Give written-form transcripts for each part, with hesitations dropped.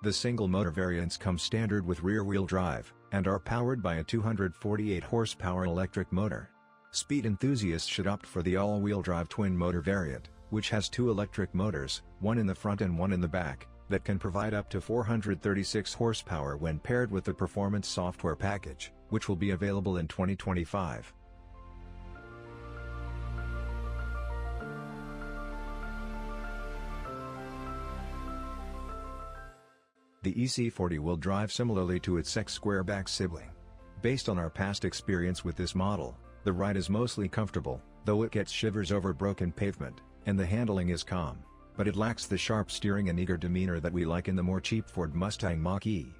The single-motor variants come standard with rear-wheel drive, and are powered by a 248 horsepower electric motor. Speed enthusiasts should opt for the all-wheel drive twin-motor variant, which has two electric motors, one in the front and one in the back, that can provide up to 436 horsepower when paired with the performance software package, which will be available in 2025. The EC40 will drive similarly to its X-Squareback sibling. Based on our past experience with this model, the ride is mostly comfortable, though it gets shivers over broken pavement, and the handling is calm, but it lacks the sharp steering and eager demeanor that we like in the more cheap Ford Mustang Mach-E.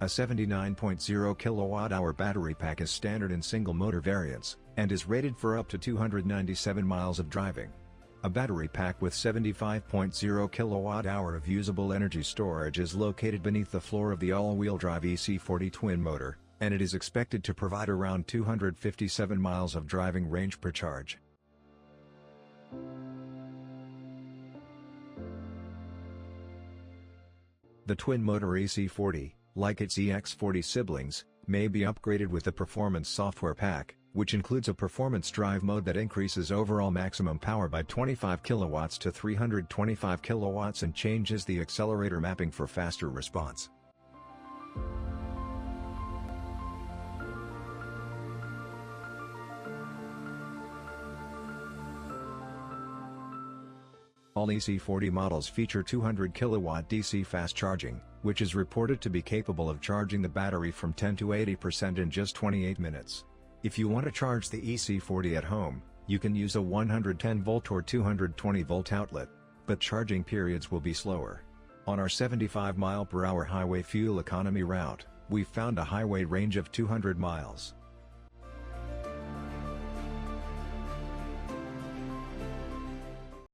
A 79.0 kWh battery pack is standard in single-motor variants, and is rated for up to 297 miles of driving. A battery pack with 75.0 kWh of usable energy storage is located beneath the floor of the all-wheel drive EC40 twin motor, and it is expected to provide around 257 miles of driving range per charge. The twin-motor EC40, like its EX40 siblings, may be upgraded with the Performance Software Pack, which includes a performance drive mode that increases overall maximum power by 25 kilowatts to 325 kilowatts and changes the accelerator mapping for faster response. All EC40 models feature 200 kilowatt DC fast charging, which is reported to be capable of charging the battery from 10 to 80% in just 28 minutes. If you want to charge the EC40 at home, you can use a 110-volt or 220-volt outlet, but charging periods will be slower. On our 75-mile-per-hour highway fuel economy route, we found a highway range of 200 miles.